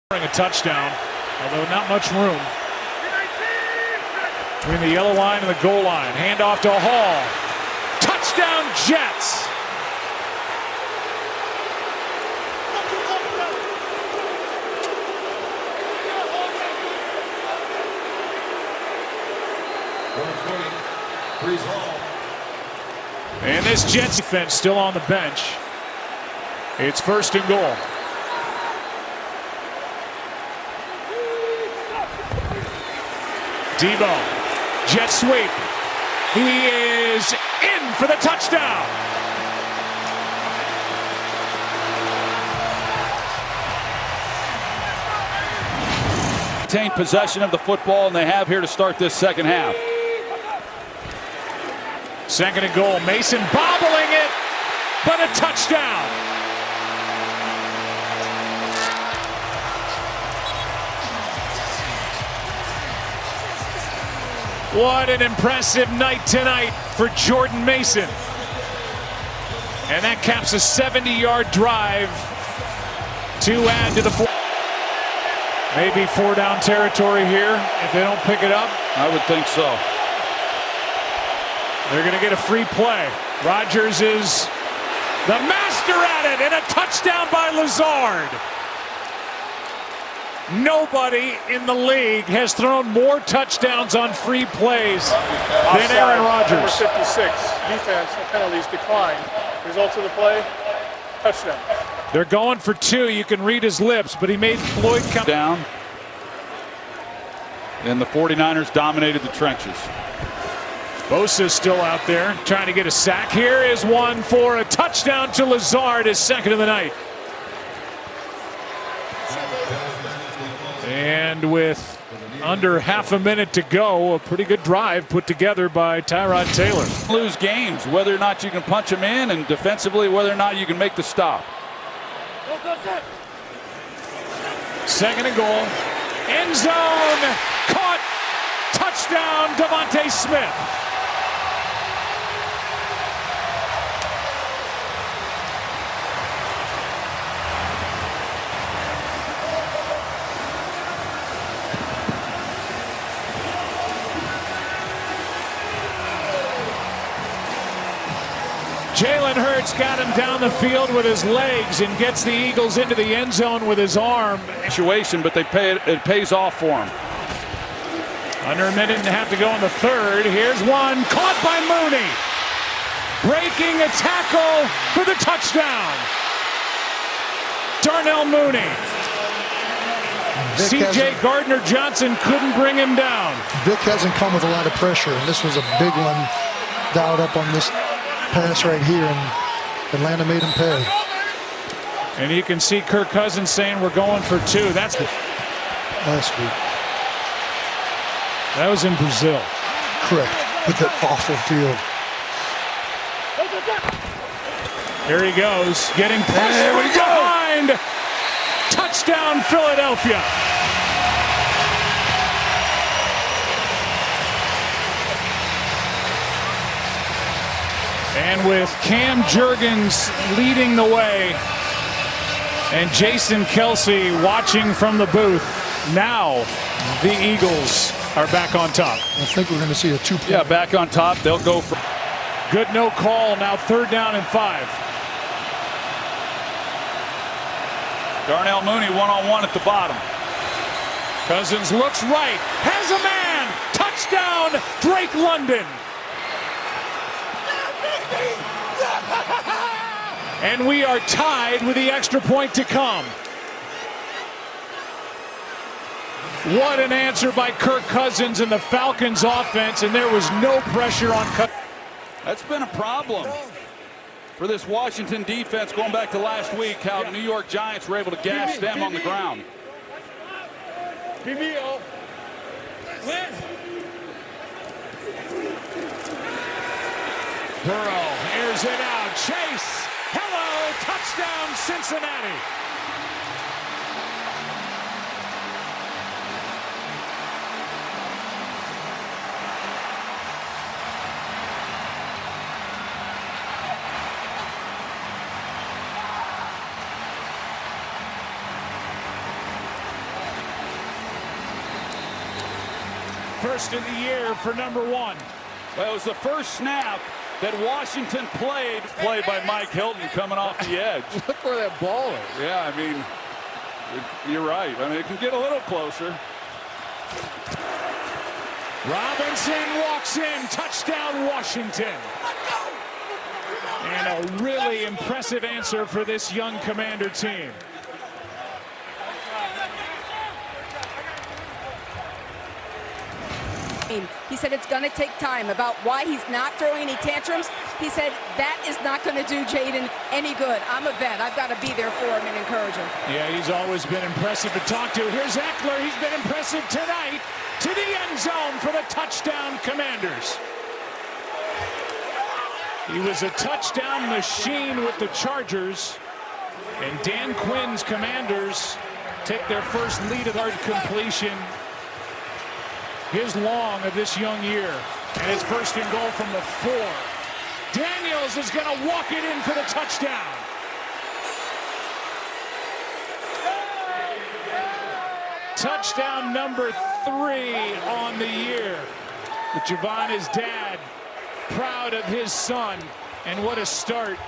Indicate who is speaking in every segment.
Speaker 1: A touchdown, although not much room between the yellow line and the goal line. Handoff to Hall. Touchdown Jets. And this Jets defense still on the bench. It's 1st and goal. Debo, jet sweep. He is in for the touchdown.
Speaker 2: Maintain possession of the football, and they have here to start this second half.
Speaker 1: 2nd and goal. Mason bobbling it, but a touchdown. What an impressive night tonight for Jordan Mason. And that caps a 70-yard drive to add to the maybe 4-down territory here if they don't pick it up.
Speaker 2: I would think so.
Speaker 1: They're going to get a free play. Rodgers is the master at it, and a touchdown by Lazard. Nobody in the league has thrown more touchdowns on free plays than Aaron Rodgers.
Speaker 3: Number 56, defense, penalties decline. Result of the play, touchdown.
Speaker 1: They're going for 2. You can read his lips, but he made Floyd come
Speaker 2: down. And the 49ers dominated the trenches.
Speaker 1: Bosa's still out there trying to get a sack. Here is one for a touchdown to Lazard, his 2nd of the night. And with under half a minute to go, a pretty good drive put together by Tyrod Taylor.
Speaker 2: Lose games, whether or not you can punch them in, and defensively, whether or not you can make the stop.
Speaker 1: 2nd and goal. End zone. Caught. Touchdown, Devontae Smith. Jalen Hurts got him down the field with his legs and gets the Eagles into the end zone with his arm.
Speaker 2: Situation, but it pays off for him.
Speaker 1: Under a minute and a half to go in the 3rd. Here's one caught by Mooney. Breaking a tackle for the touchdown. Darnell Mooney. C.J. Gardner-Johnson couldn't bring him down.
Speaker 4: Vic hasn't come with a lot of pressure, and this was a big one dialed up on this pass right here, and Atlanta made him pay.
Speaker 1: And you can see Kirk Cousins saying we're going for 2. That's
Speaker 4: last week.
Speaker 1: That was in Brazil.
Speaker 4: Correct. With that awful field.
Speaker 1: Here he goes, getting pressed from behind. Touchdown, Philadelphia. And with Cam Jurgens leading the way and Jason Kelsey watching from the booth, now the Eagles are back on top.
Speaker 4: I think we're going to see a 2-point.
Speaker 2: Yeah, back on top. They'll go for
Speaker 1: good no call. Now 3rd down and 5.
Speaker 2: Darnell Mooney one-on-one at the bottom.
Speaker 1: Cousins looks right, has a man. Touchdown, Drake London. And we are tied with the extra point to come. What an answer by Kirk Cousins and the Falcons offense, and there was no pressure on Cousins.
Speaker 2: That's been a problem for this Washington defense going back to last week, how New York Giants were able to gash them on the ground.
Speaker 1: Burrow airs it out. Chase. Hello. Touchdown, Cincinnati. First of the year for number 1.
Speaker 2: Well, it was the first snap that Washington played by Mike Hilton coming off the edge.
Speaker 5: Look where that ball is.
Speaker 2: Yeah, I mean, you're right. I mean, it can get a little closer.
Speaker 1: Robinson walks in. Touchdown, Washington. And a really impressive answer for this young Commander team.
Speaker 6: He said it's going to take time. About why he's not throwing any tantrums, he said that is not going to do Jaden any good. I'm a vet. I've got to be there for him and encourage him.
Speaker 1: Yeah, he's always been impressive to talk to. Here's Eckler. He's been impressive tonight to the end zone for the touchdown Commanders. He was a touchdown machine with the Chargers. And Dan Quinn's Commanders take their first lead of our completion. His long of this young year. And his first and goal from the 4. Daniels is going to walk it in for the touchdown. Touchdown number 3 on the year. But Javon, his dad, proud of his son. And what a start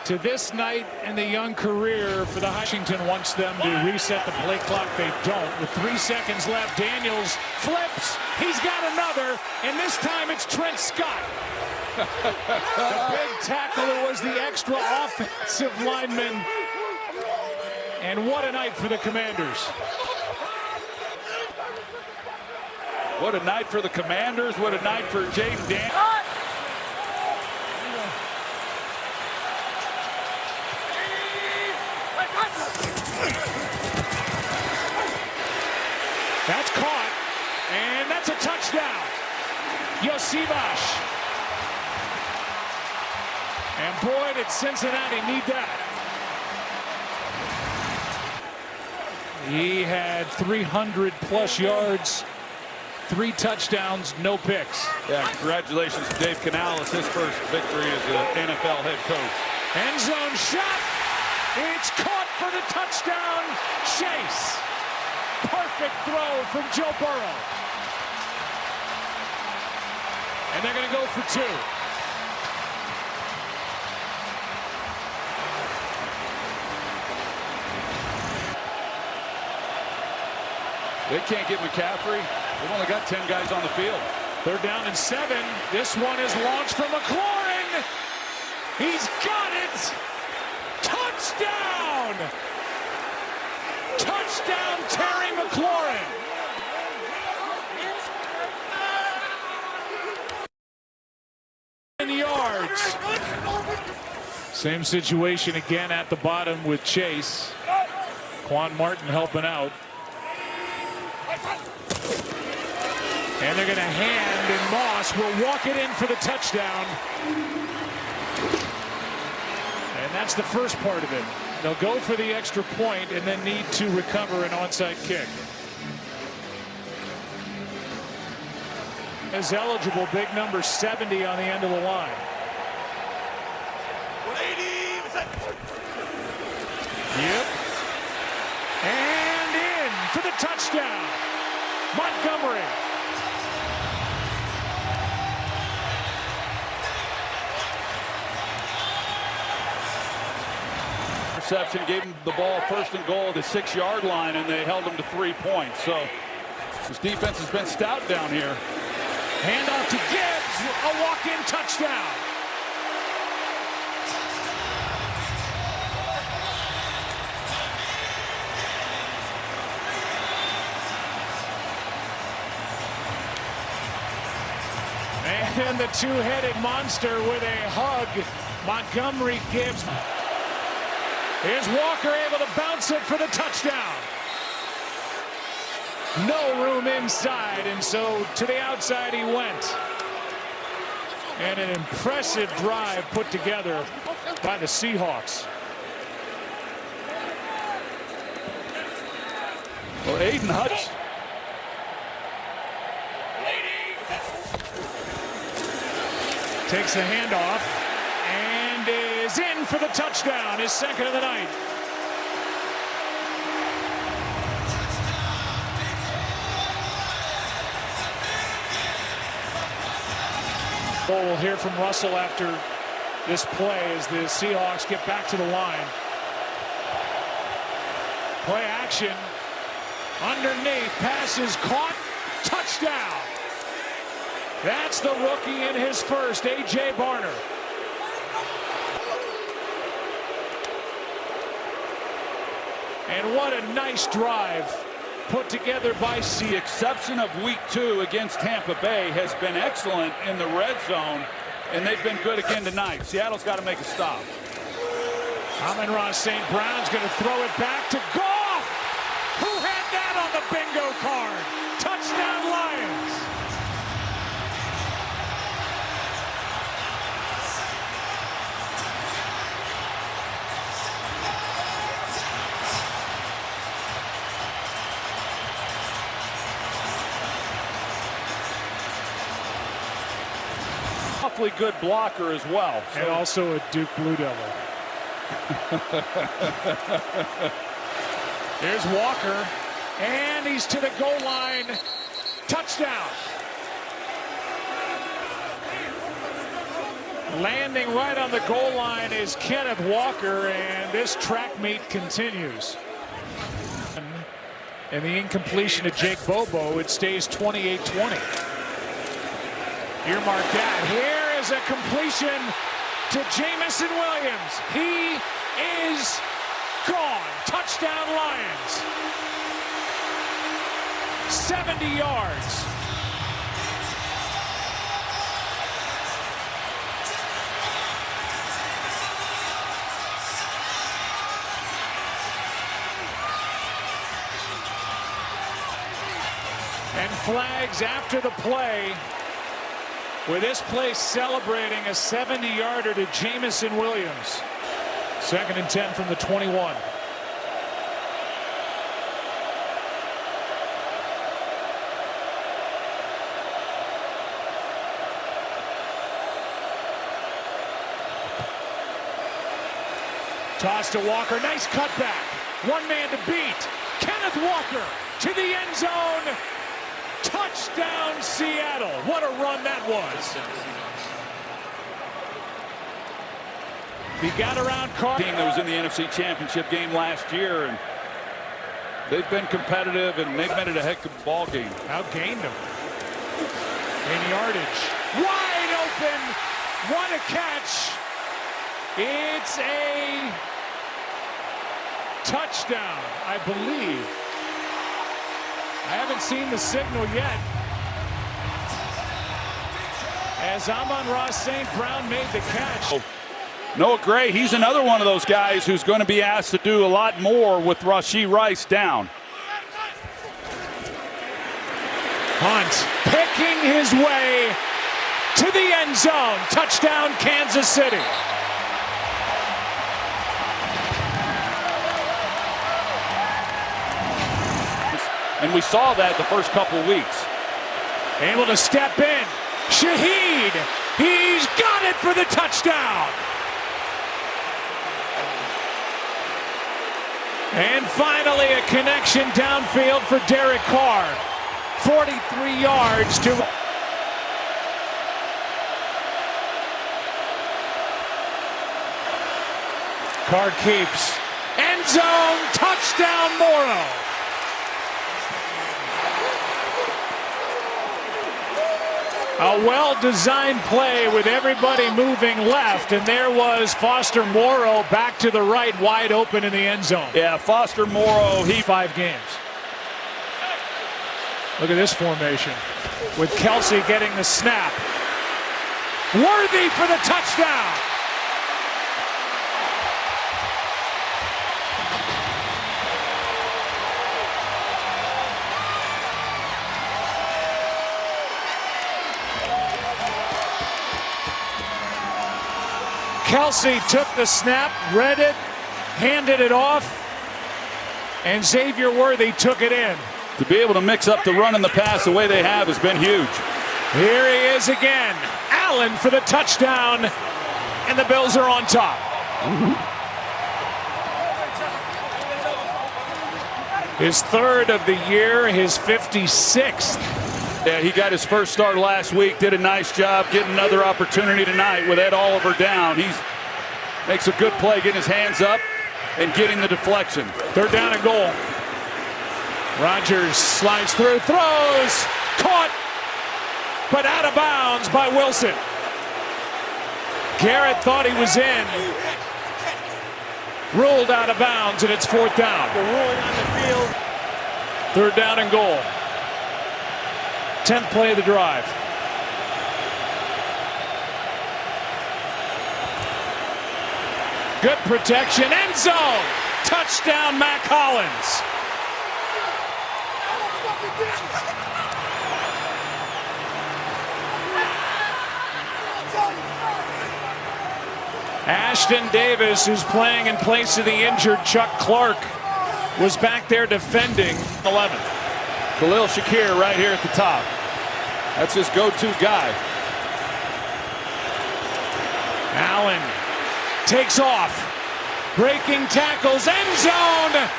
Speaker 1: to this night in the young career for the Washington. Wants them to reset the play clock. They don't. With 3 seconds left, Daniels flips. He's got another, and this time it's Trent Scott. The big tackler was the extra offensive lineman. And what a night for the Commanders.
Speaker 2: What a night for the Commanders. What a night for Jaden Daniels.
Speaker 1: That's caught, and that's a touchdown. Yosivash. And boy, did Cincinnati need that. He had 300+ yards, 3 touchdowns, no picks.
Speaker 2: Yeah, congratulations to Dave Canales, his first victory as an NFL head coach.
Speaker 1: End zone shot. It's caught for the touchdown. Chase. Perfect throw from Joe Burrow. And they're going to go for 2.
Speaker 2: They can't get McCaffrey. They've only got 10 guys on the field.
Speaker 1: They're down in 7. This one is launched from McLaurin. He's got it. Touchdown. Touchdown, Terry McLaurin. Yards. Same situation again at the bottom with Chase. Quan Martin helping out. And they're going to hand, and Moss will walk it in for the touchdown. And that's the first part of it. They'll go for the extra point and then need to recover an onside kick. Is eligible, big number 70 on the end of the line. Yep. And in for the touchdown. Montgomery.
Speaker 2: Interception gave him the ball first and goal at the 6-yard line, and they held him to 3 points. So this defense has been stout down here.
Speaker 1: Handoff to Gibbs, a walk-in touchdown. And the two-headed monster with a hug, Montgomery Gibbs. Here's Walker able to bounce it for the touchdown. No room inside, and so to the outside he went. And an impressive drive put together by the Seahawks.
Speaker 2: Well, Aiden Hutch.
Speaker 1: Takes a handoff and is in for the touchdown, his second of the night. We'll hear from Russell after this play as the Seahawks get back to the line. Play action. Underneath. Pass is caught. Touchdown. That's the rookie in his first, A.J. Barner. And what a nice drive put together by
Speaker 2: The exception of week 2 against Tampa Bay has been excellent in the red zone, and they've been good again tonight. Seattle's got to make a stop.
Speaker 1: Amon-Ra St. Brown's going to throw it back to Goff. Who had that on the bingo card? Touchdown Lions.
Speaker 2: Awfully good blocker as well.
Speaker 1: And also a Duke Blue Devil. Here's Walker, and he's to the goal line. Touchdown. Landing right on the goal line is Kenneth Walker, and this track meet continues. And the incompletion to Jake Bobo, it stays 28-20. Earmark that. Here is a completion to Jamison Williams. He is gone. Touchdown Lions. 70 yards. And flags after the play, with this place celebrating a 70-yarder to Jamison Williams. 2nd and 10 from the 21. Toss to Walker, nice cutback. One man to beat. Kenneth Walker to the end zone. Touchdown Seattle. What a run that was. He got around Carr.
Speaker 2: Team that was in the NFC Championship game last year, and they've been competitive, and they've made it a heck of a ball game.
Speaker 1: Outgained him. In yardage. Wide open. What a catch. It's a touchdown, I believe. I haven't seen the signal yet. As Amon-Ra St. Brown made the catch.
Speaker 2: Noah Gray, he's another one of those guys who's going to be asked to do a lot more with Rashee Rice down.
Speaker 1: Hunt picking his way to the end zone. Touchdown Kansas City.
Speaker 2: And we saw that the first couple of weeks.
Speaker 1: Able to step in. Shaheed. He's got it for the touchdown. And finally a connection downfield for Derek Carr. 43 yards to... Carr keeps. End zone. Touchdown Morrow. A well-designed play with everybody moving left, and there was Foster Morrow back to the right, wide open in the end zone.
Speaker 2: Yeah, Foster Morrow, he
Speaker 1: 5 games. Look at this formation with Kelsey getting the snap. Worthy for the touchdown. Kelsey took the snap, read it, handed it off, and Xavier Worthy took it in.
Speaker 2: To be able to mix up the run and the pass the way they have has been huge.
Speaker 1: Here he is again. Allen for the touchdown, and the Bills are on top. His 3rd of the year, his 56th.
Speaker 2: Yeah, he got his first start last week, did a nice job getting another opportunity tonight with Ed Oliver down. He makes a good play, getting his hands up and getting the deflection.
Speaker 1: 3rd down and goal. Rodgers slides through, throws, caught, but out of bounds by Wilson. Garrett thought he was in. Ruled out of bounds, and it's 4th down.
Speaker 5: The ruling on the field.
Speaker 1: 3rd down and goal. 10th play of the drive. Good protection, end zone. Touchdown, Mac Hollins. Ashton Davis, who's playing in place of the injured Chuck Clark, was back there defending 11.
Speaker 2: Khalil Shakir right here at the top. That's his go-to guy.
Speaker 1: Allen takes off. Breaking tackles, end zone.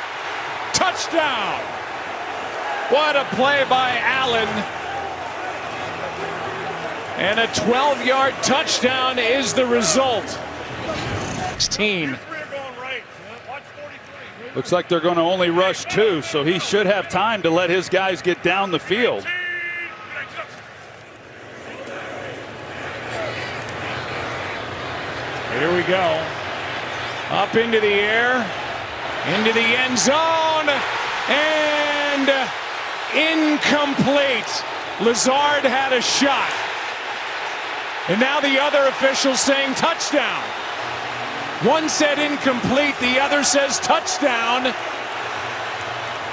Speaker 1: Touchdown. What a play by Allen. And a 12-yard touchdown is the result. 16.
Speaker 2: Looks like they're going to only rush 2, so he should have time to let his guys get down the field.
Speaker 1: Here we go. Up into the air, into the end zone, and incomplete. Lazard had a shot. And now the other official saying touchdown. One said incomplete, the other says touchdown.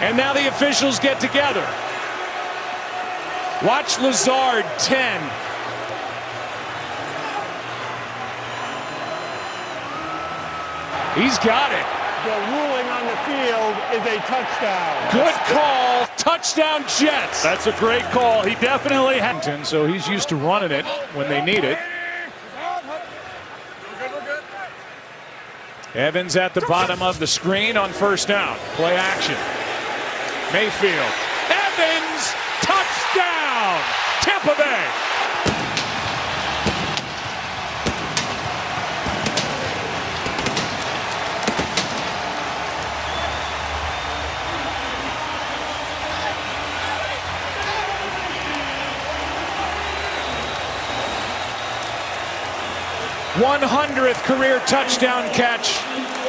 Speaker 1: And now the officials get together. Watch Lazard, 10. He's got it.
Speaker 5: The ruling on the field is a touchdown.
Speaker 1: Good call. Touchdown, Jets.
Speaker 2: That's a great call. He definitely had.
Speaker 1: So he's used to running it when they need it. Evans at the bottom of the screen on 1st down. Play action. Mayfield. Evans. Touchdown. Tampa Bay. #100th career touchdown catch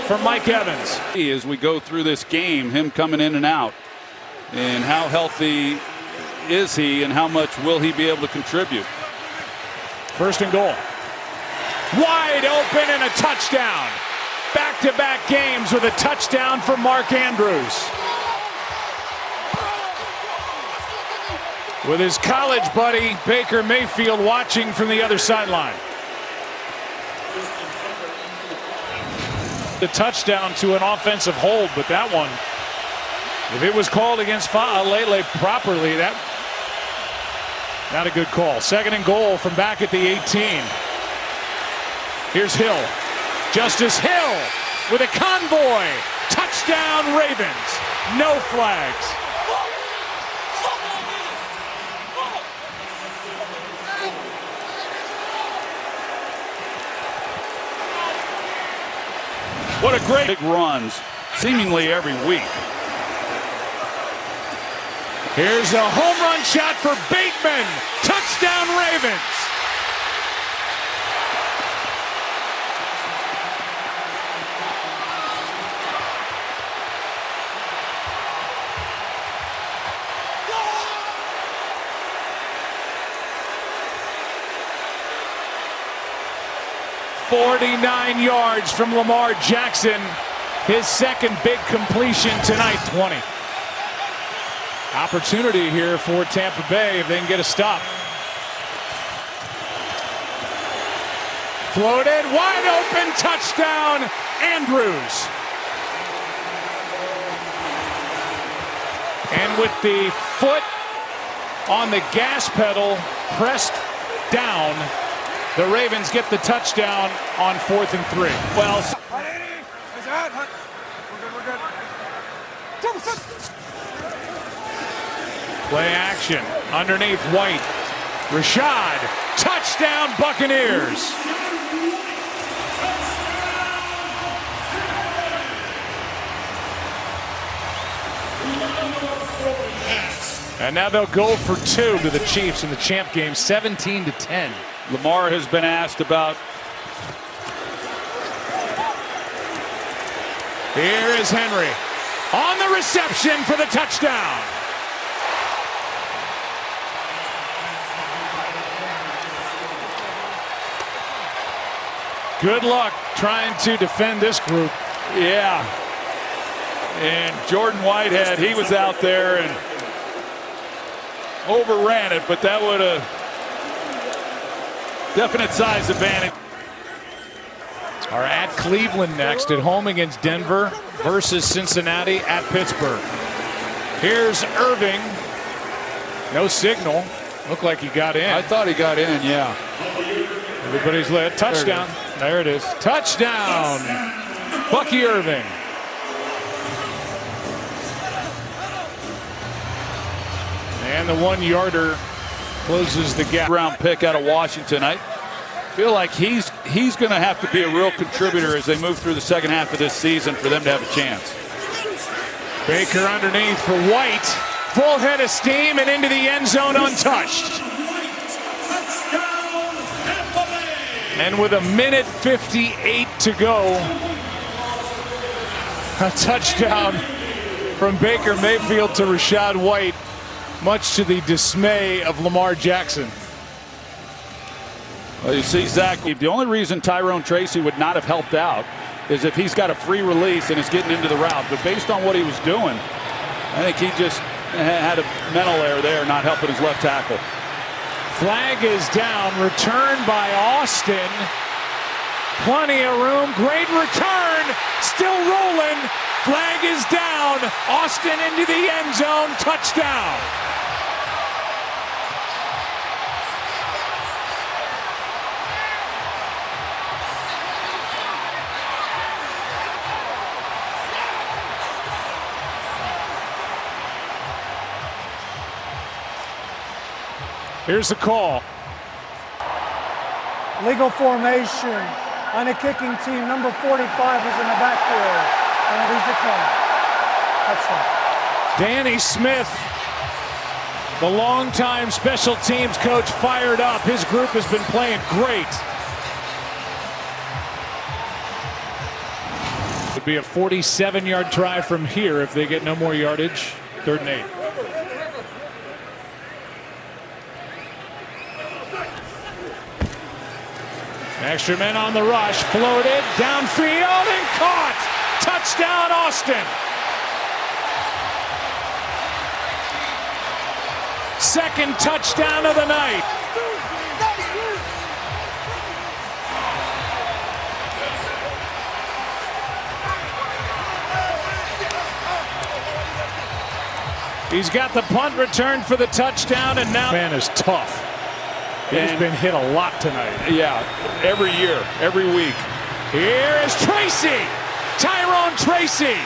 Speaker 1: for Mike Evans.
Speaker 2: As we go through this game, him coming in and out, and how healthy is he and how much will he be able to contribute?
Speaker 1: 1st and goal. Wide open and a touchdown. Back-to-back games with a touchdown for Mark Andrews. With his college buddy Baker Mayfield watching from the other sideline. The touchdown to an offensive hold, but that one, if it was called against Lele properly, that not a good call. 2nd and goal from back at the 18. Here's Hill. Justice Hill with a convoy. Touchdown Ravens. No flags.
Speaker 2: What a great big runs, seemingly every week.
Speaker 1: Here's a home run shot for Bateman. Touchdown Ravens. .49 yards from Lamar Jackson. His 2nd big completion tonight. 20. Opportunity here for Tampa Bay if they can get a stop. Floated, wide open, touchdown, Andrews. And with the foot on the gas pedal pressed down, the Ravens get the touchdown on 4th and 3. Well, Play action. Underneath White. Rashad. Touchdown Buccaneers. And now they'll go for 2 to the Chiefs in the champ game, 17-10.
Speaker 2: Lamar has been asked about.
Speaker 1: Here is Henry on the reception for the touchdown. Good luck trying to defend this group.
Speaker 2: Yeah. And Jordan Whitehead, he was out there and overran it, but that would have definite size advantage.
Speaker 1: Are at Cleveland next, at home against Denver versus Cincinnati at Pittsburgh. Here's Irving. No signal. Looked like he got in.
Speaker 2: I thought he got in, yeah.
Speaker 1: Everybody's lit. Touchdown. There it is. Touchdown. Bucky Irving. And the 1-yarder closes the gap.
Speaker 2: Round pick out of Washington. I feel like he's going to have to be a real contributor as they move through the second half of this season for them to have a chance.
Speaker 1: Baker underneath for White. Full head of steam and into the end zone untouched. And with 1:58 to go, a touchdown from Baker Mayfield to Rachaad White, much to the dismay of Lamar Jackson.
Speaker 2: Well, you see, Zach, the only reason Tyrone Tracy would not have helped out is if he's got a free release and is getting into the route. But based on what he was doing, I think he just had a mental error there, not helping his left tackle.
Speaker 1: Flag is down, returned by Austin. Plenty of room, great return, still rolling. Flag is down, Austin into the end zone, touchdown. Here's the call.
Speaker 5: Legal formation on a kicking team. Number 45 is in the backfield. And he's declined. Touchdown.
Speaker 1: Danny Smith, the longtime special teams coach, fired up. His group has been playing great. Would be a 47-yard try from here if they get no more yardage. 3rd and 8. Extra men on the rush, floated, downfield, and caught! Touchdown, Austin! Second touchdown of the night. He's got the punt return for the touchdown, and now man is tough. He's been hit a lot tonight.
Speaker 2: Yeah, every year, every week.
Speaker 1: Here is Tracy. Tyrone Tracy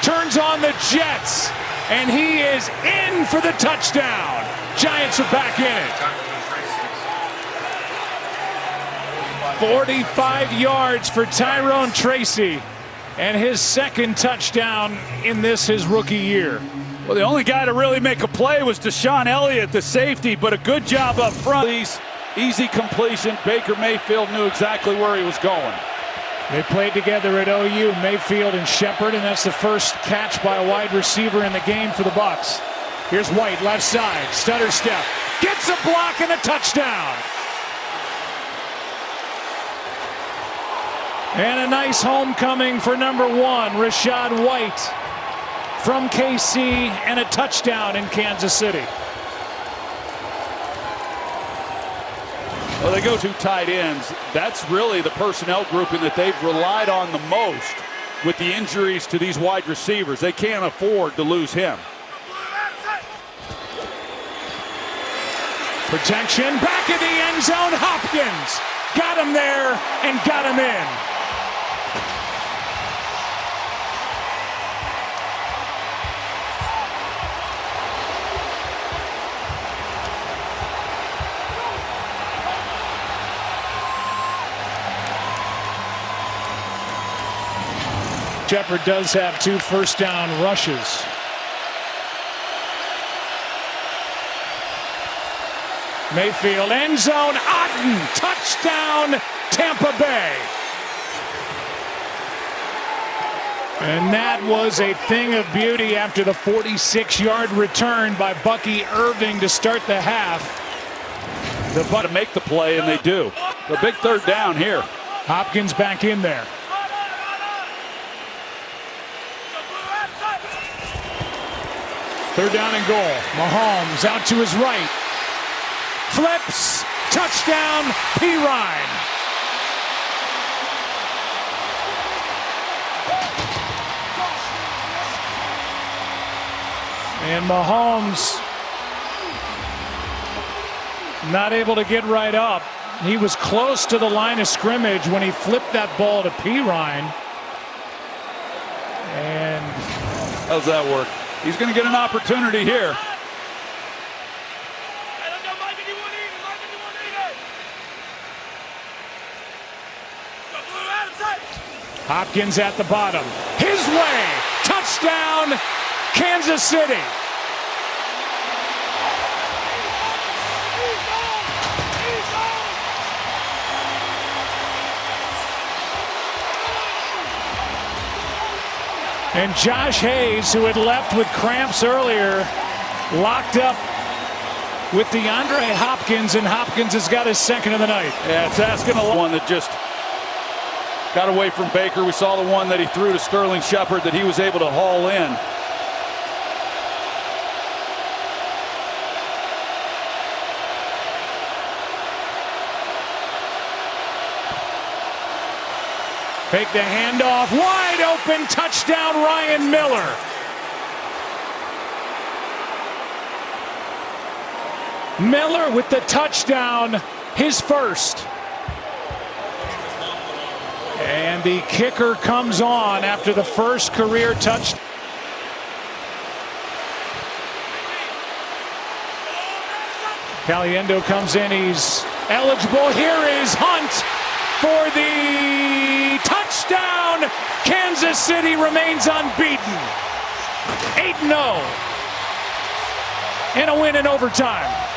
Speaker 1: turns on the Jets, and he is in for the touchdown. Giants are back in it. 45 yards for Tyrone Tracy, and his second touchdown in his rookie year.
Speaker 2: Well, the only guy to really make a play was Deshaun Elliott, the safety, but a good job up front. Easy completion. Baker Mayfield knew exactly where he was going.
Speaker 1: They played together at OU, Mayfield and Shepard, and that's the first catch by a wide receiver in the game for the Bucs. Here's White, left side, stutter step, gets a block and a touchdown. And a nice homecoming for number 1, Rachaad White from KC, and a touchdown in Kansas City.
Speaker 2: Well, they go 2 tight ends. That's really the personnel grouping that they've relied on the most with the injuries to these wide receivers. They can't afford to lose him.
Speaker 1: Protection, back in the end zone, Hopkins got him there and got him in. Shepard does have 2 first down rushes. Mayfield, end zone, Otten, touchdown, Tampa Bay. And that was a thing of beauty after the 46-yard return by Bucky Irving to start the half.
Speaker 2: To make the play, and they do. The big third down here.
Speaker 1: Hopkins back in there. Third down and goal. Mahomes out to his right. Flips. Touchdown, Pirine. And Mahomes not able to get right up. He was close to the line of scrimmage when he flipped that ball to Pirine. And
Speaker 2: how's that work? He's going to get an opportunity here.
Speaker 1: Hopkins at the bottom. His way. Touchdown, Kansas City. And Josh Hayes, who had left with cramps earlier, locked up with DeAndre Hopkins, and Hopkins has got his second of the night.
Speaker 2: Yeah, it's asking a one that just got away from Baker. We saw the one that he threw to Sterling Shepard that he was able to haul in.
Speaker 1: Fake the handoff, wide open, touchdown, Ryan Miller. Miller with the touchdown, his first. And the kicker comes on after the first career touchdown. Caliendo comes in, he's eligible. Here is Hunt for the touchdown. Kansas City remains unbeaten. 8-0. And a win in overtime.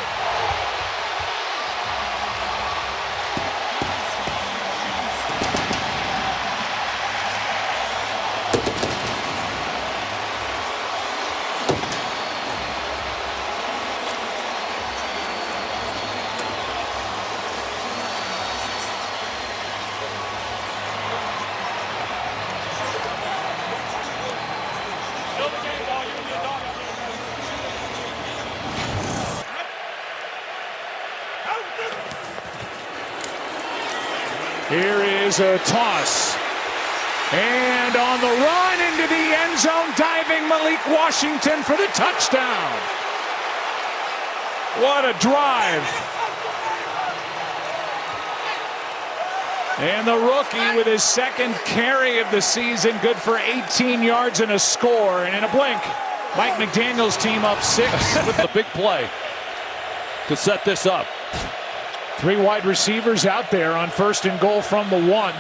Speaker 1: Here is a toss. And on the run into the end zone, diving Malik Washington for the touchdown. What a drive. And the rookie with his second carry of the season, good for 18 yards and a score. And in a blink, Mike McDaniel's team up 6
Speaker 2: with the big play to set this up.
Speaker 1: 3 wide receivers out there on first and goal from the 1.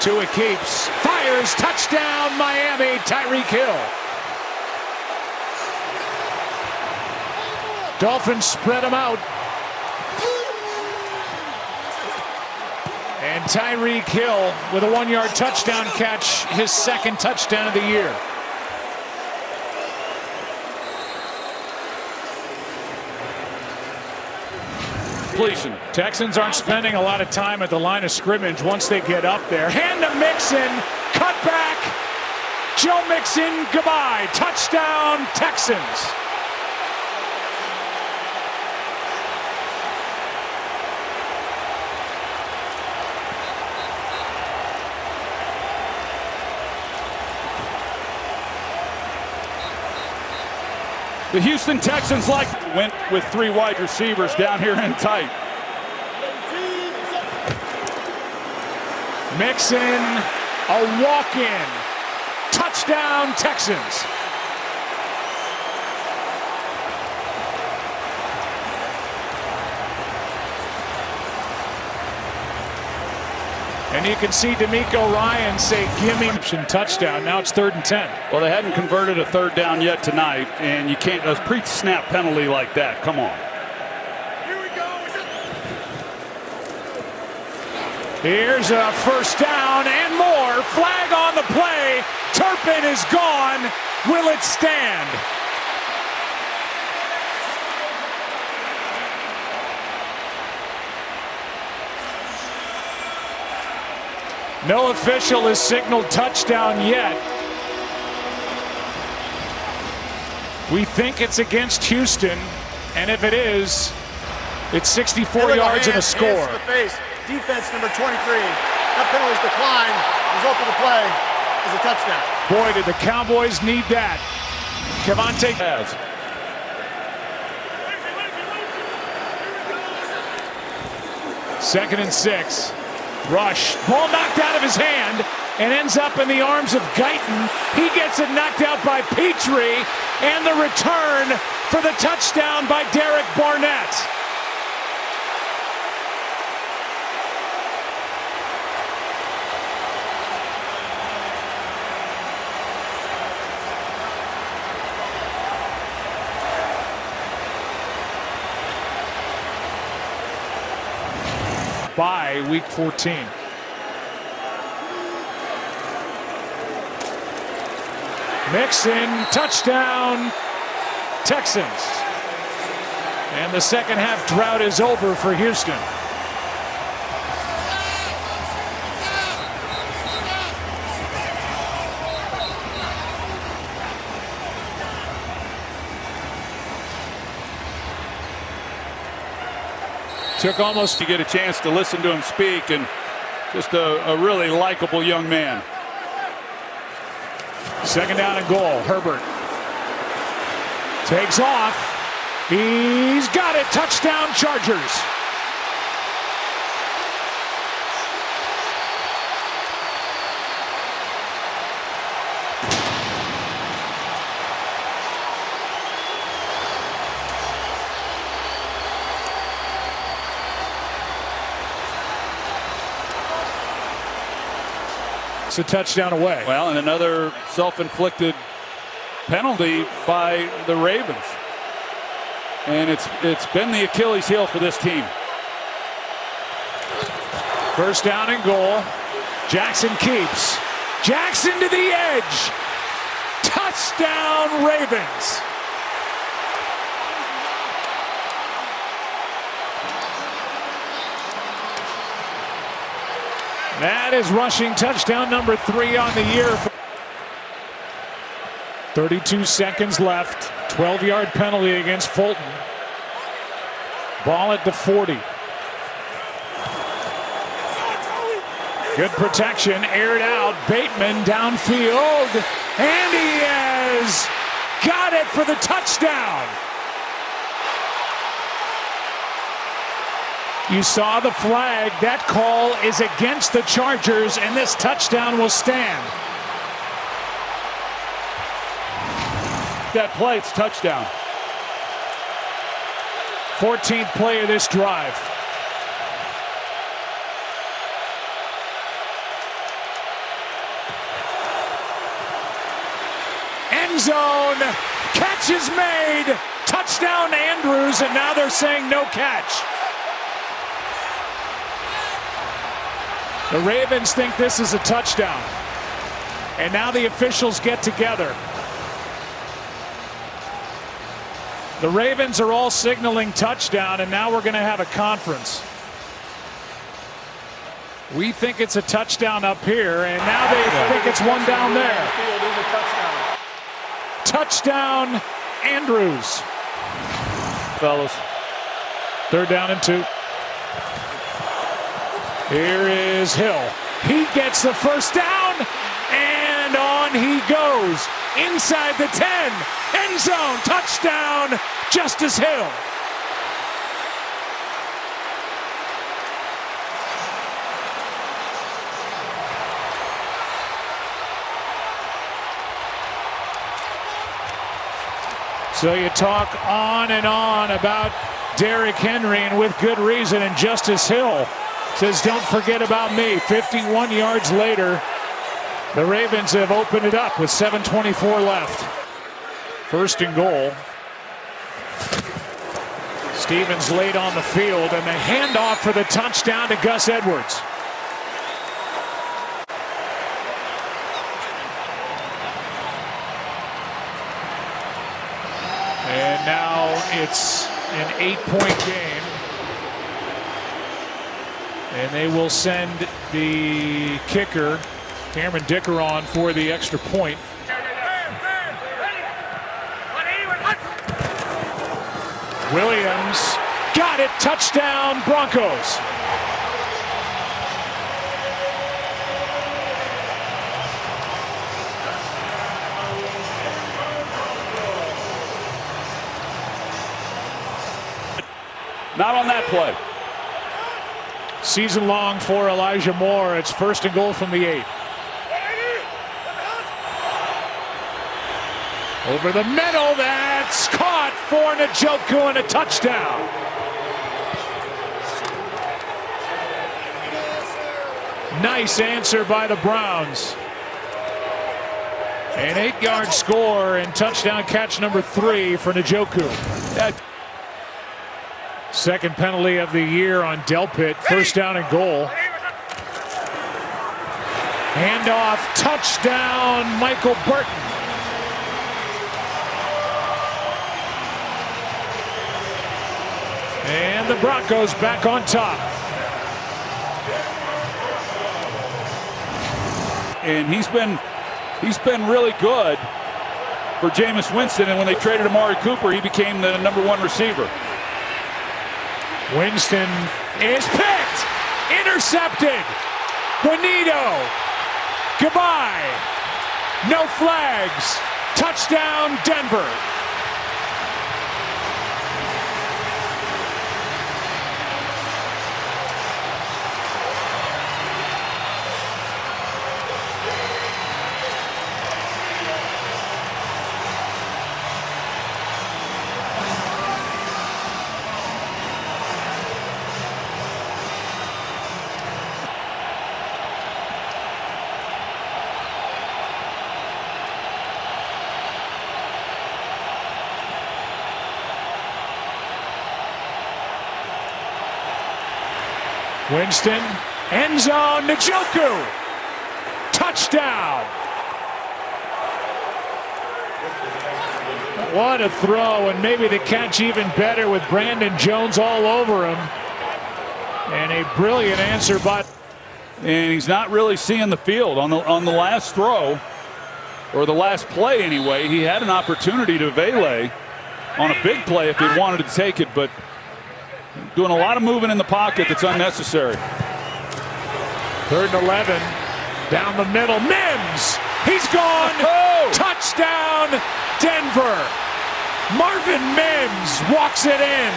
Speaker 1: Tua keeps, fires, touchdown, Miami, Tyreek Hill. Dolphins spread them out. And Tyreek Hill with a 1-yard touchdown catch, his second touchdown of the year. Texans aren't spending a lot of time at the line of scrimmage once they get up there. Hand to Mixon, cut back. Joe Mixon, goodbye. Touchdown, Texans.
Speaker 2: The Houston Texans went with 3 wide receivers down here in tight.
Speaker 1: Mixon, a walk-in. Touchdown, Texans. And you can see D'Amico Ryan say, give me touchdown. Now it's 3rd and 10.
Speaker 2: Well, they hadn't converted a 3rd down yet tonight, and you can't, a pre-snap penalty like that. Come on.
Speaker 1: Here's a 1st down and more. Flag on the play. Turpin is gone. Will it stand? No official has signaled touchdown yet. We think it's against Houston, and if it is, it's 64 yards and a score.
Speaker 7: Defense number 23. That penalty's declined. Result of the play is a touchdown.
Speaker 1: Boy, did the Cowboys need that. Cavante has. Second and 6. Rush. Ball knocked out of his hand and ends up in the arms of Guyton. He gets it knocked out by Petrie, and the return for the touchdown by Derek Barnett. By week 14. Mixon, touchdown, Texans. And the second half drought is over for Houston. Took almost
Speaker 2: to get a chance to listen to him speak, and just a really likable young man.
Speaker 1: 2nd down and goal. Herbert takes off. He's got it. Touchdown, Chargers. A touchdown away.
Speaker 2: Well, and another self-inflicted penalty by the Ravens. And it's been the Achilles heel for this team.
Speaker 1: 1st down and goal. Jackson keeps. Jackson to the edge. Touchdown, Ravens. That is rushing touchdown number 3 on the year. 32 seconds left. 12-yard penalty against Fulton. Ball at the 40. Good protection. Aired out. Bateman downfield. And he has got it for the touchdown. You saw the flag. That call is against the Chargers, and this touchdown will stand.
Speaker 2: That play, it's touchdown.
Speaker 1: 14th play of this drive. End zone. Catch is made. Touchdown, Andrews, and now they're saying no catch. The Ravens think this is a touchdown. And now the officials get together. The Ravens are all signaling touchdown, and now we're going to have a conference. We think it's a touchdown up here, and now they think it's one down there. Touchdown, Andrews.
Speaker 2: Fellas.
Speaker 1: 3rd down and 2. Here is Hill. He gets the 1st down, and on he goes. Inside the 10. End zone. Touchdown, Justice Hill. So you talk on and on about Derrick Henry, and with good reason, and Justice Hill says, don't forget about me. 51 yards later, the Ravens have opened it up with 7:24 left. First and goal. Stevens laid on the field, and the handoff for the touchdown to Gus Edwards. And now it's an 8-point game. And they will send the kicker, Cameron Dicker, on for the extra point. Williams got it. Touchdown, Broncos.
Speaker 2: Not on that play.
Speaker 1: Season long for Elijah Moore. It's first and goal from the 8. Over the middle, that's caught for Njoku and a touchdown. Nice answer by the Browns. An 8-yard score and touchdown catch number 3 for Njoku. Second penalty of the year on Delpit. First down and goal. Handoff, touchdown, Michael Burton. And the Broncos back on top.
Speaker 2: And he's been really good for Jameis Winston. And when they traded Amari Cooper, he became the #1 receiver.
Speaker 1: Winston is picked, intercepted. Bonito, goodbye. No flags. Touchdown, Denver. Winston, end zone, Njoku, touchdown. What a throw, and maybe the catch even better with Brandon Jones all over him. And a brilliant answer by.
Speaker 2: And he's not really seeing the field on the last throw, or the last play anyway. He had an opportunity to Vele on a big play if he wanted to take it, but doing a lot of moving in the pocket that's unnecessary.
Speaker 1: 3rd and 11. Down the middle. Mims. He's gone.
Speaker 2: Oh!
Speaker 1: Touchdown, Denver. Marvin Mims walks it in.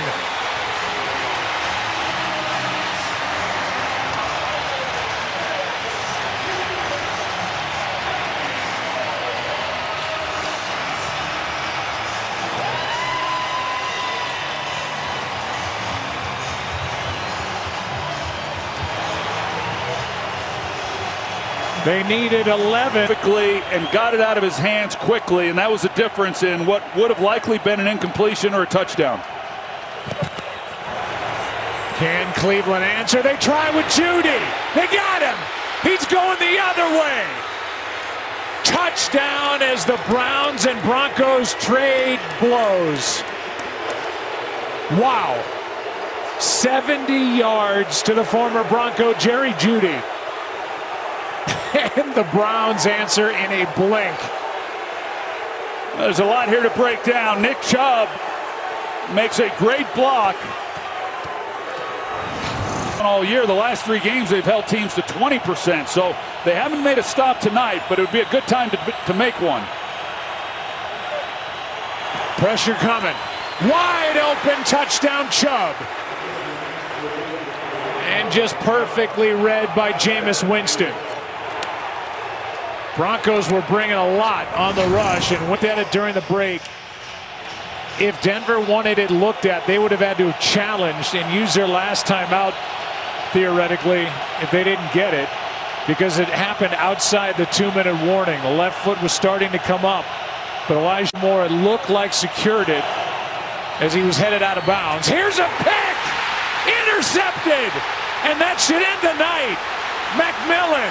Speaker 1: They needed 11.
Speaker 2: Quickly and got it out of his hands quickly, and that was the difference in what would have likely been an incompletion or a touchdown.
Speaker 1: Can Cleveland answer? They try with Judy. They got him. He's going the other way. Touchdown as the Browns and Broncos trade blows. Wow. 70 yards to the former Bronco Jerry Jeudy. And the Browns answer in a blink.
Speaker 2: There's a lot here to break down. Nick Chubb makes a great block. All year, the last 3 games, they've held teams to 20%. So they haven't made a stop tonight, but it would be a good time to make one.
Speaker 1: Pressure coming. Wide open, touchdown Chubb. And just perfectly read by Jameis Winston. Broncos were bringing a lot on the rush and looked at it during the break. If Denver wanted it looked at, they would have had to have challenged and used their last timeout theoretically, if they didn't get it, because it happened outside the 2-minute warning. The left foot was starting to come up, but Elijah Moore, it looked like, secured it as he was headed out of bounds. Here's a pick! Intercepted! And that should end the night. McMillan.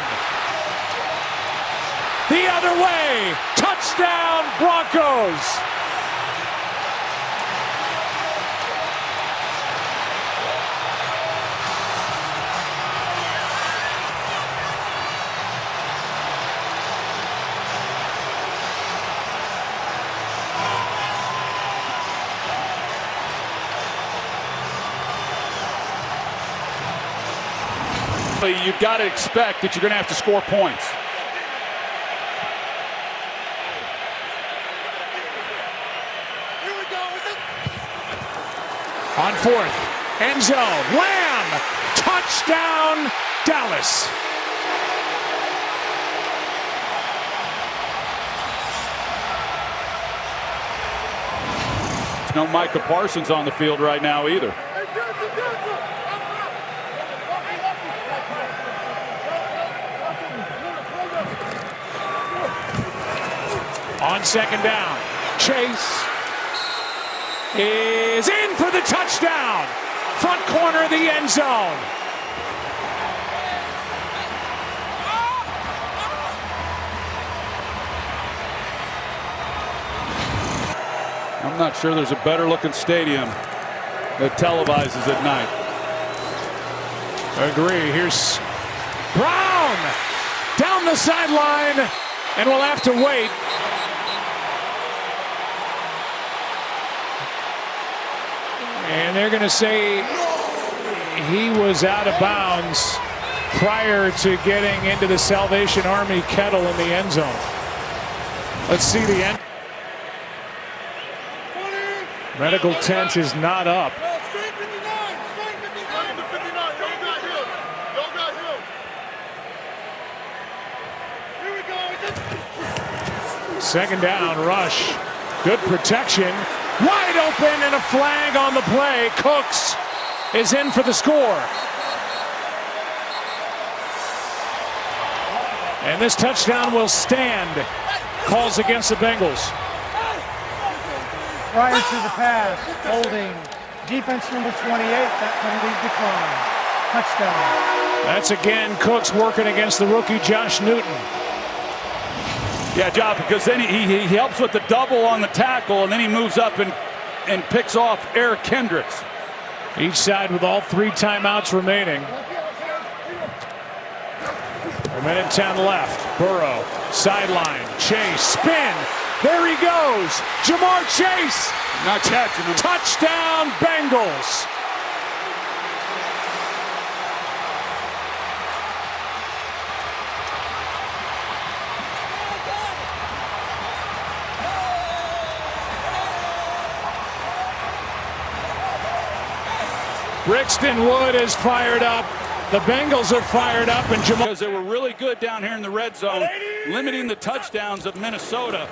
Speaker 1: The other way. Touchdown, Broncos.
Speaker 2: You've got to expect that you're going to have to score points.
Speaker 1: On fourth, end zone, Lamb, touchdown, Dallas.
Speaker 2: There's no Micah Parsons on the field right now either.
Speaker 1: On second down, Chase is in for the touchdown. Front corner of the end zone.
Speaker 2: I'm not sure there's a better looking stadium that televises at night.
Speaker 1: Agree. Here's Brown down the sideline, and we'll have to wait. And they're going to say he was out of bounds prior to getting into the Salvation Army kettle in the end zone. Let's see the end. Medical tent is not up. Second down, rush. Good protection. Wide open and a flag on the play. Cooks is in for the score. And this touchdown will stand. Calls against the Bengals.
Speaker 5: Prior to the pass, holding defense number 28, that penalty declined. Touchdown.
Speaker 1: That's again Cooks working against the rookie Josh Newton.
Speaker 2: Yeah, John, because then he helps with the double on the tackle, and then he moves up and picks off Eric Kendricks.
Speaker 1: Each side with all 3 timeouts remaining. A minute 10 left. Burrow, sideline, Chase, spin. There he goes. Jamar Chase.
Speaker 2: Not catching him.
Speaker 1: Touchdown, Bengals. Brixton Wood is fired up. The Bengals are fired up, and
Speaker 2: because they were really good down here in the red zone, limiting the touchdowns of Minnesota.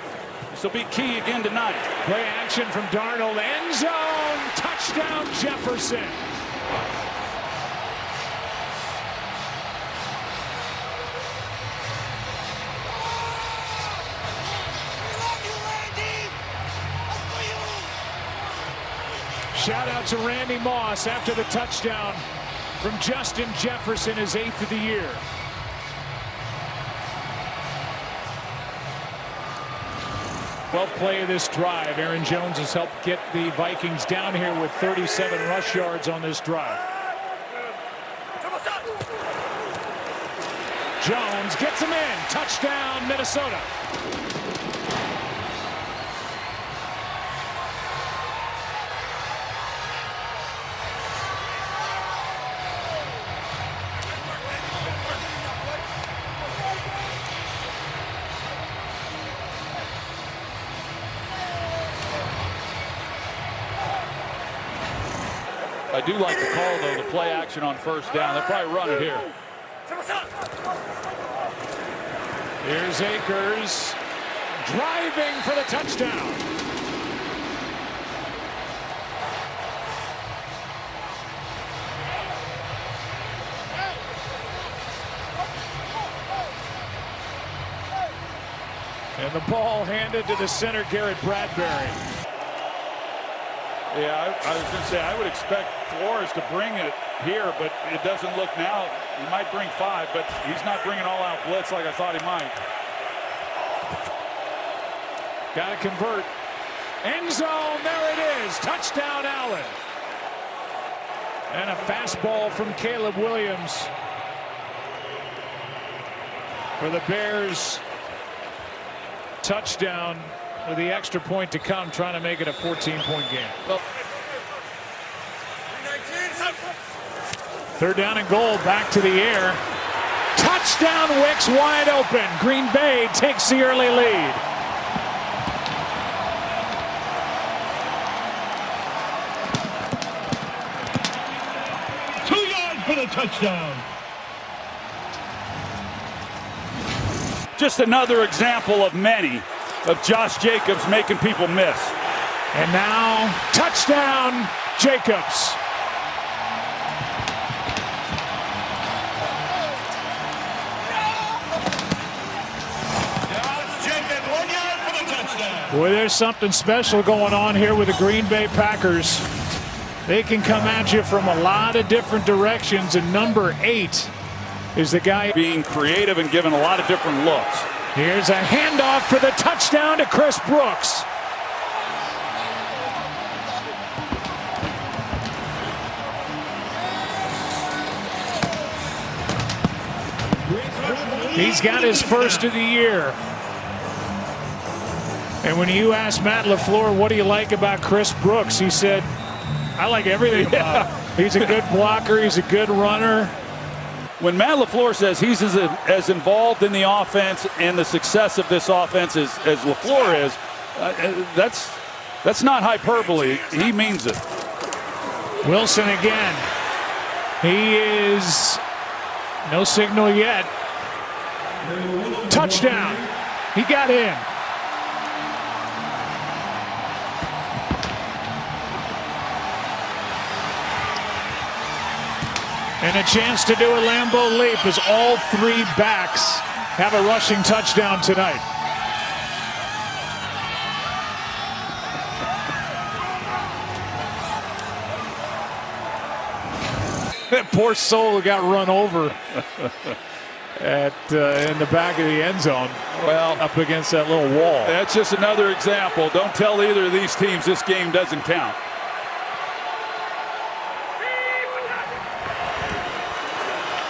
Speaker 2: This will be key again tonight.
Speaker 1: Play action from Darnold. End zone. Touchdown, Jefferson. Shout out to Randy Moss after the touchdown from Justin Jefferson, his 8th of the year. Well, play of this drive. Aaron Jones has helped get the Vikings down here with 37 rush yards on this drive. Jones gets him in. Touchdown, Minnesota.
Speaker 2: I do like the call, though, the play action on first down. They'll probably run it here.
Speaker 1: Here's Akers driving for the touchdown. And the ball handed to the center, Garrett Bradbury.
Speaker 2: Yeah, I was going to say, I would expect Flores to bring it here, but it doesn't look now. He might bring 5, but he's not bringing all-out blitz like I thought he might.
Speaker 1: Got to convert. End zone, there it is. Touchdown, Allen. And a fastball from Caleb Williams for the Bears. Touchdown with the extra point to come, trying to make it a 14-point game. Third down and goal, back to the air. Touchdown, Wicks wide open. Green Bay takes the early lead.
Speaker 8: For the touchdown.
Speaker 2: Just another example of many of Josh Jacobs making people miss.
Speaker 1: And now, touchdown, Jacobs.
Speaker 8: Jacobs, 1 yard for the touchdown.
Speaker 1: Boy, there's something special going on here with the Green Bay Packers. They can come at you from a lot of different directions, and number 8 is the guy
Speaker 2: being creative and giving a lot of different looks.
Speaker 1: Here's a handoff for the touchdown to Chris Brooks. He's got his first of the year. And when you ask Matt LaFleur, what do you like about Chris Brooks? He said, I like everything about him. He's a good blocker. He's a good runner.
Speaker 2: When Matt LaFleur says he's as involved in the offense and the success of this offense as LaFleur is, that's not hyperbole. He means it.
Speaker 1: Wilson again. He is no signal yet. Touchdown. He got in. And a chance to do a Lambeau leap as all 3 backs have a rushing touchdown tonight. That poor soul got run over in the back of the end zone.
Speaker 2: Well,
Speaker 1: up against that little wall.
Speaker 2: That's just another example. Don't tell either of these teams this game doesn't count.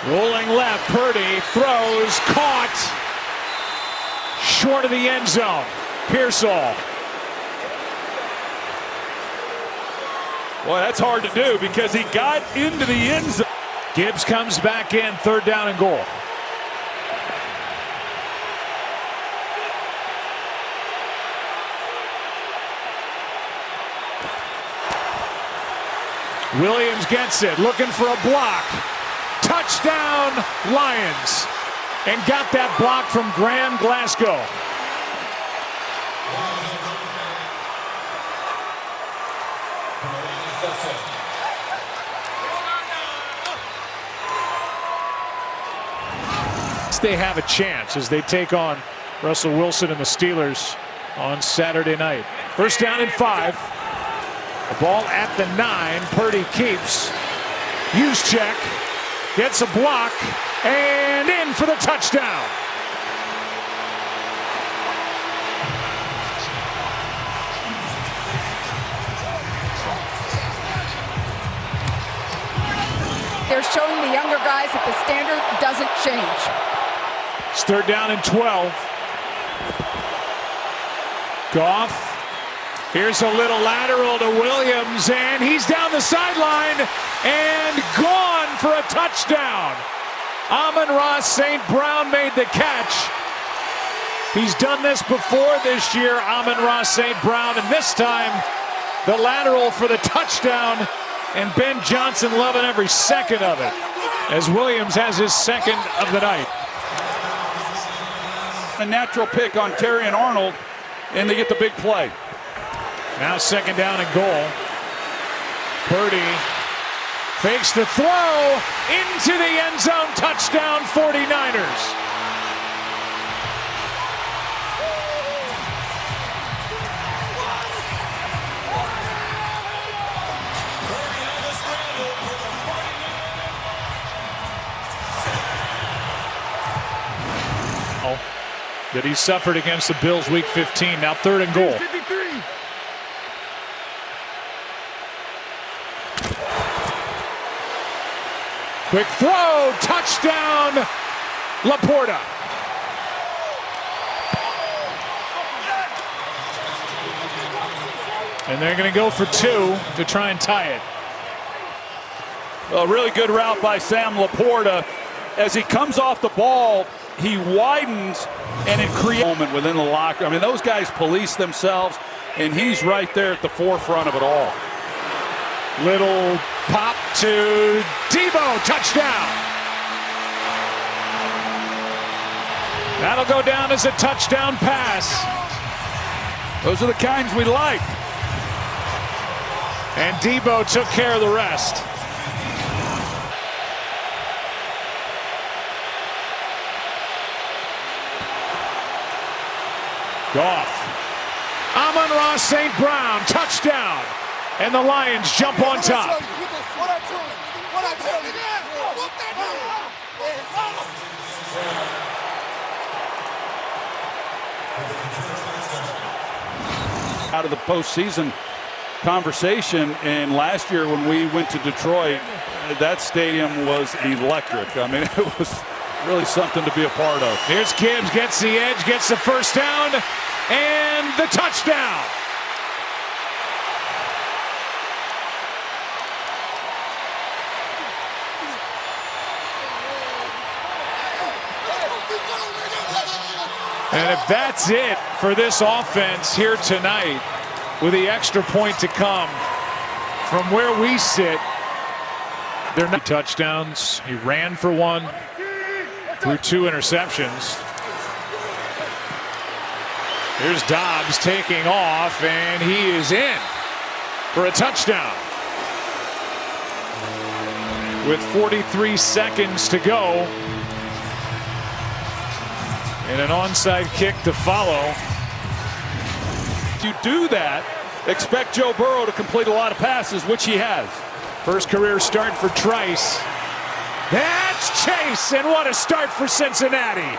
Speaker 1: Rolling left, Purdy throws, caught, short of the end zone. Pearsall.
Speaker 2: Boy, that's hard to do because he got into the end zone.
Speaker 1: Gibbs comes back in, third down and goal. Williams gets it, looking for a block. Touchdown, Lions. And got that block from Graham Glasgow. They have a chance as they take on Russell Wilson and the Steelers on Saturday night. First down and 5. The ball at the 9. Purdy keeps. Juszczyk gets a block and in for the touchdown.
Speaker 6: They're showing the younger guys that the standard doesn't change.
Speaker 1: It's third down and 12. Goff. Here's a little lateral to Williams, and he's down the sideline and gone for a touchdown. Amon-Ra St. Brown made the catch. He's done this before this year, Amon-Ra St. Brown, and this time the lateral for the touchdown, and Ben Johnson loving every second of it as Williams has his second of the night.
Speaker 2: A natural pick on Terry and Arnold, and they get the big play.
Speaker 1: Now second down and goal. Purdy fakes the throw into the end zone. Touchdown 49ers. that he suffered against the Bills week 15. Now 3rd and goal.
Speaker 7: 53.
Speaker 1: Quick throw, touchdown, Laporta. And they're going to go for 2 to try and tie it.
Speaker 2: A really good route by Sam Laporta. As he comes off the ball, he widens and it creates a moment within the locker. I mean, those guys police themselves, and he's right there at the forefront of it all.
Speaker 1: Little pop to Debo, touchdown. That'll go down as a touchdown pass.
Speaker 2: Those are the kinds we like.
Speaker 1: And Debo took care of the rest. Goff. Amon-Ra St. Brown, touchdown. And the Lions jump on top.
Speaker 2: Out of the postseason conversation, and last year when we went to Detroit, that stadium was electric. I mean, it was really something to be a part of.
Speaker 1: Here's Gibbs, gets the edge, gets the first down, and the touchdown. And if that's it for this offense here tonight, with the extra point to come from where we sit, they're not touchdowns. He ran for 1, threw 2 interceptions. Here's Dobbs taking off, and he is in for a touchdown. With 43 seconds to go, and an onside kick to follow.
Speaker 2: If you do that, expect Joe Burrow to complete a lot of passes, which he has.
Speaker 1: First career start for Trice. That's Chase, and what a start for Cincinnati.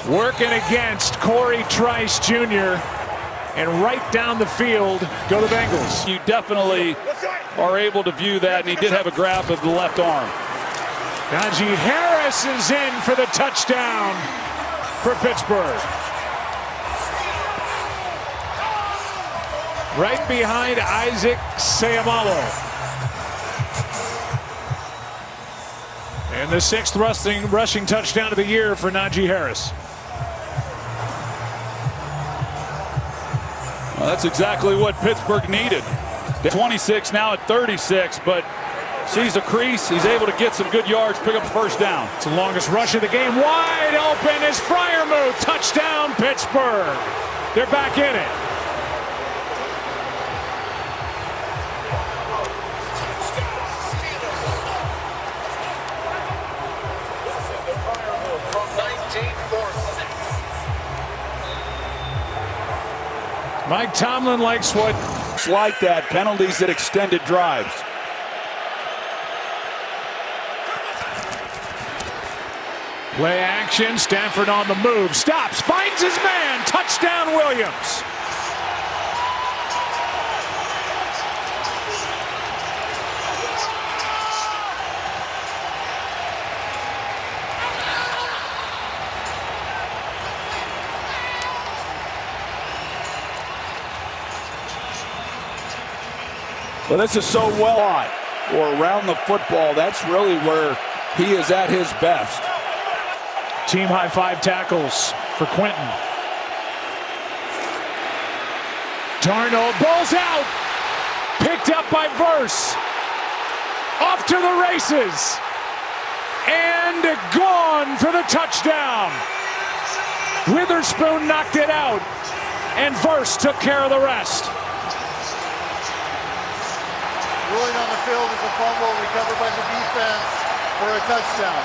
Speaker 1: Working against Corey Trice Jr. and right down the field go the Bengals.
Speaker 2: You definitely are able to view that, and he did have a grab of the left arm.
Speaker 1: Najee Harris is in for the touchdown for Pittsburgh. Right behind Isaac Seumalo. And the 6th rushing touchdown of the year for Najee Harris.
Speaker 2: Well, that's exactly what Pittsburgh needed. 26 now at 36, but sees a crease. He's able to get some good yards, pick up a first down.
Speaker 1: It's the longest rush of the game. Wide open is Freiermuth. Touchdown, Pittsburgh. They're back in it. Mike Tomlin likes what
Speaker 2: like that, penalties that extended drives.
Speaker 1: Play action, Stafford on the move, stops, finds his man, touchdown Williams.
Speaker 2: Well, this is so well on or around the football. That's really where he is at his best.
Speaker 1: Team high 5 tackles for Quentin. Darnold balls out. Picked up by Verse. Off to the races. And gone for the touchdown. Witherspoon knocked it out. And Verse took care of the rest.
Speaker 7: Ruling on the field is a fumble recovered by the defense for a touchdown.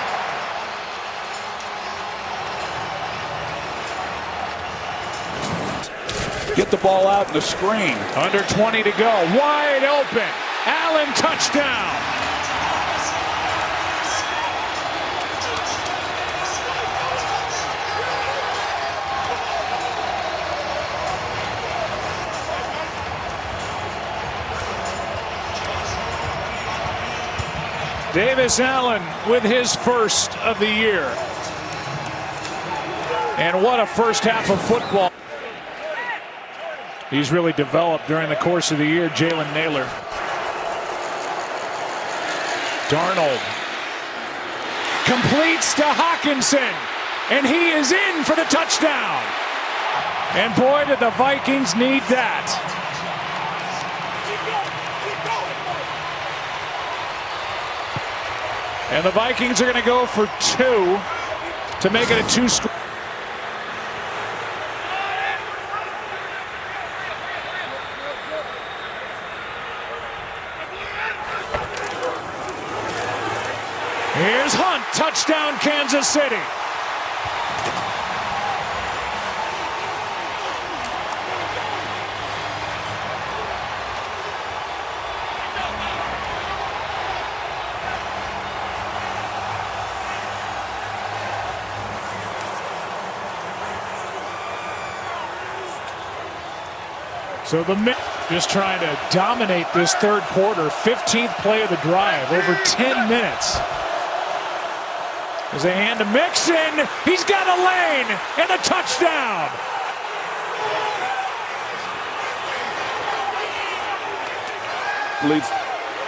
Speaker 2: Get the ball out in the screen.
Speaker 1: Under 20 to go. Wide open. Allen touchdown. Davis Allen with his first of the year. And what a first half of football. He's really developed during the course of the year, Jalen Naylor. Darnold completes to Hawkinson, and he is in for the touchdown. And boy, did the Vikings need that. And the Vikings are going to go for 2 to make it a 2-score. Here's Hunt, touchdown Kansas City. So the Mets just trying to dominate this third quarter. 15th play of the drive, over 10 minutes. As they hand to Mixon, he's got a lane and a touchdown.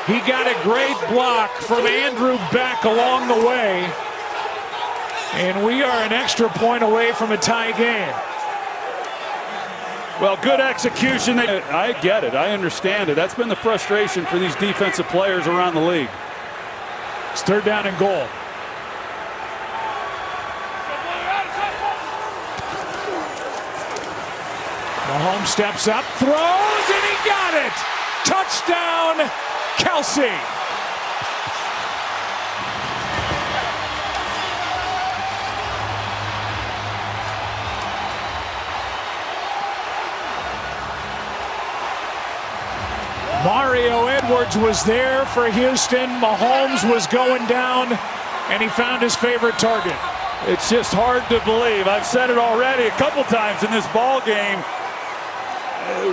Speaker 1: He got a great block from Andrew Beck along the way. And we are an extra point away from a tie game.
Speaker 2: Well, good execution. I get it. I understand it. That's been the frustration for these defensive players around the league.
Speaker 1: It's 3rd down and goal. Mahomes steps up, throws, and he got it. Touchdown, Kelsey. Mario Edwards was there for Houston. Mahomes was going down, and he found his favorite target.
Speaker 2: It's just hard to believe. I've said it already a couple times in this ball game.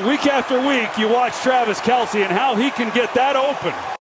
Speaker 2: Week after week, you watch Travis Kelce and how he can get that open.